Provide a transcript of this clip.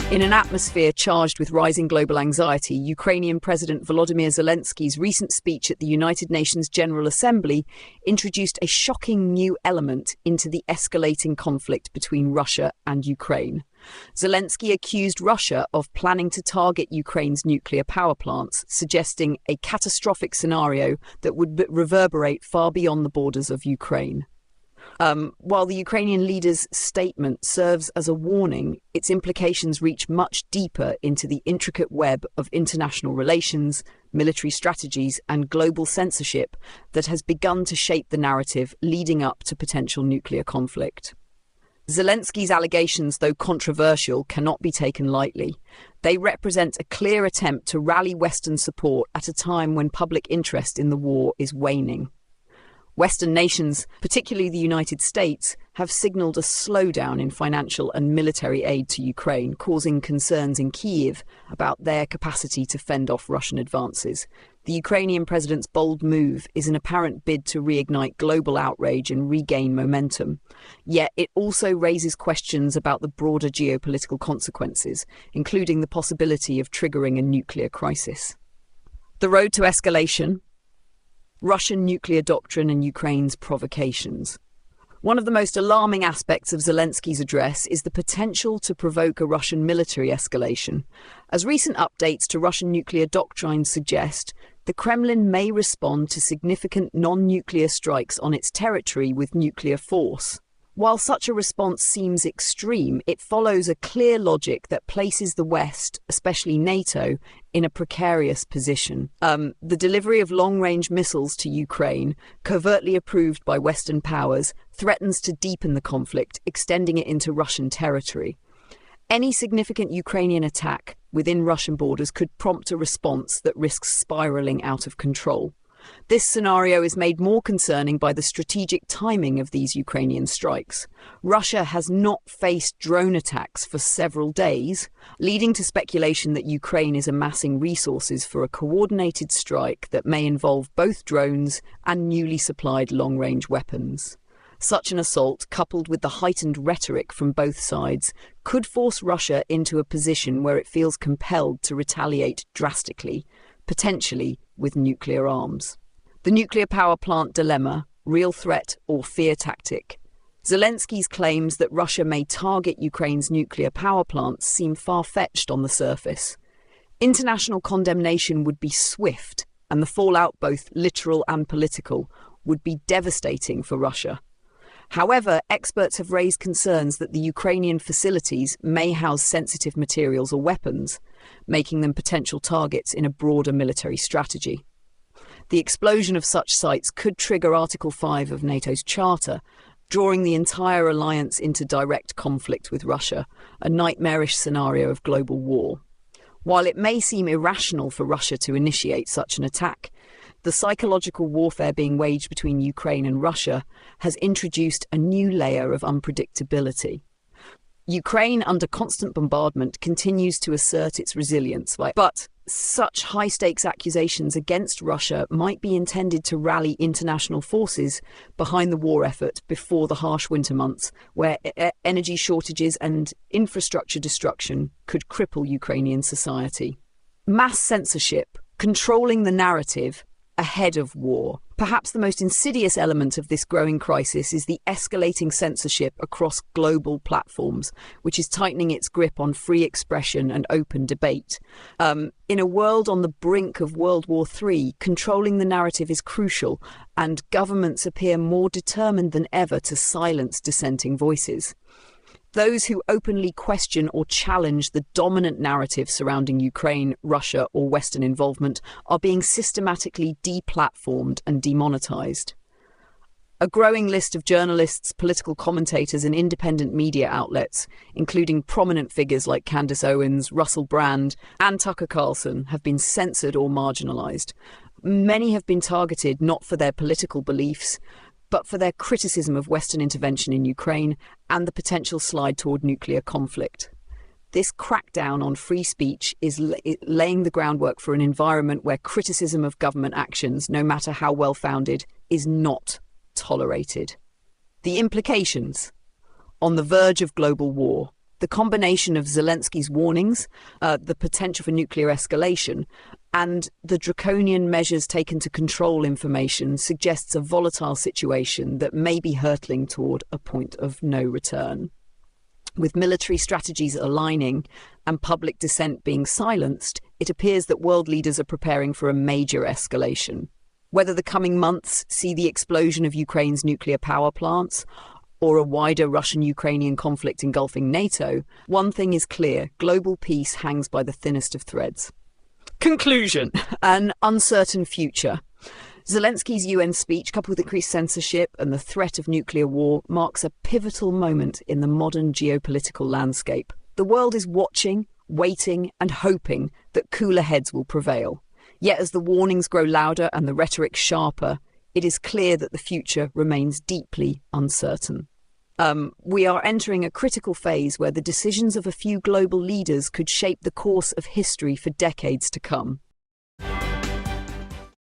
In an atmosphere charged with rising global anxiety, Ukrainian President Volodymyr Zelensky's recent speech at the United Nations General Assembly introduced a shocking new element into the escalating conflict between Russia and Ukraine. Zelensky accused Russia of planning to target Ukraine's nuclear power plants, suggesting a catastrophic scenario that would reverberate far beyond the borders of Ukraine. While the Ukrainian leader's statement serves as a warning, its implications reach much deeper into the intricate web of international relations, military strategies, and global censorship that has begun to shape the narrative leading up to potential nuclear conflict. Zelensky's allegations, though controversial, cannot be taken lightly. They represent a clear attempt to rally Western support at a time when public interest in the war is waning. Western nations, particularly the United States, have signalled a slowdown in financial and military aid to Ukraine, causing concerns in Kyiv about their capacity to fend off Russian advances. The Ukrainian president's bold move is an apparent bid to reignite global outrage and regain momentum. Yet it also raises questions about the broader geopolitical consequences, including the possibility of triggering a nuclear crisis. The road to escalation, Russian nuclear doctrine and Ukraine's provocations. One of the most alarming aspects of Zelensky's address is the potential to provoke a Russian military escalation. As recent updates to Russian nuclear doctrine suggest, the Kremlin may respond to significant non-nuclear strikes on its territory with nuclear force. While such a response seems extreme, it follows a clear logic that places the West, especially NATO, in a precarious position. The delivery of long-range missiles to Ukraine, covertly approved by Western powers, threatens to deepen the conflict, extending it into Russian territory. Any significant Ukrainian attack within Russian borders could prompt a response that risks spiraling out of control. This scenario is made more concerning by the strategic timing of these Ukrainian strikes. Russia has not faced drone attacks for several days, leading to speculation that Ukraine is amassing resources for a coordinated strike that may involve both drones and newly supplied long-range weapons. Such an assault, coupled with the heightened rhetoric from both sides, could force Russia into a position where it feels compelled to retaliate drastically, potentially with nuclear arms. The nuclear power plant dilemma, real threat or fear tactic. Zelensky's claims that Russia may target Ukraine's nuclear power plants seem far-fetched on the surface. International condemnation would be swift, and the fallout, both literal and political, would be devastating for Russia. However, experts have raised concerns that the Ukrainian facilities may house sensitive materials or weapons, making them potential targets in a broader military strategy. The explosion of such sites could trigger Article 5 of NATO's charter, drawing the entire alliance into direct conflict with Russia, a nightmarish scenario of global war. While it may seem irrational for Russia to initiate such an attack, the psychological warfare being waged between Ukraine and Russia has introduced a new layer of unpredictability. Ukraine, under constant bombardment, continues to assert its resilience, but such high-stakes accusations against Russia might be intended to rally international forces behind the war effort before the harsh winter months, where energy shortages and infrastructure destruction could cripple Ukrainian society. Mass censorship, controlling the narrative ahead of war. Perhaps the most insidious element of this growing crisis is the escalating censorship across global platforms, which is tightening its grip on free expression and open debate. In a world on the brink of World War III, controlling the narrative is crucial, and governments appear more determined than ever to silence dissenting voices. Those who openly question or challenge the dominant narrative surrounding Ukraine, Russia, or Western involvement are being systematically deplatformed and demonetized. A growing list of journalists, political commentators, and independent media outlets, including prominent figures like Candace Owens, Russell Brand, and Tucker Carlson, have been censored or marginalized. Many have been targeted not for their political beliefs, but for their criticism of Western intervention in Ukraine and the potential slide toward nuclear conflict. This crackdown on free speech is laying the groundwork for an environment where criticism of government actions, no matter how well-founded, is not tolerated. The implications: on the verge of global war, The combination of Zelensky's warnings, the potential for nuclear escalation, and the draconian measures taken to control information suggests a volatile situation that may be hurtling toward a point of no return. With military strategies aligning and public dissent being silenced, it appears that world leaders are preparing for a major escalation. Whether the coming months see the explosion of Ukraine's nuclear power plants or a wider Russian-Ukrainian conflict engulfing NATO, one thing is clear: global peace hangs by the thinnest of threads. Conclusion: an uncertain future. Zelensky's UN speech, coupled with increased censorship and the threat of nuclear war, marks a pivotal moment in the modern geopolitical landscape. The world is watching, waiting, and hoping that cooler heads will prevail. Yet as the warnings grow louder and the rhetoric sharper, it is clear that the future remains deeply uncertain. We are entering a critical phase where the decisions of a few global leaders could shape the course of history for decades to come.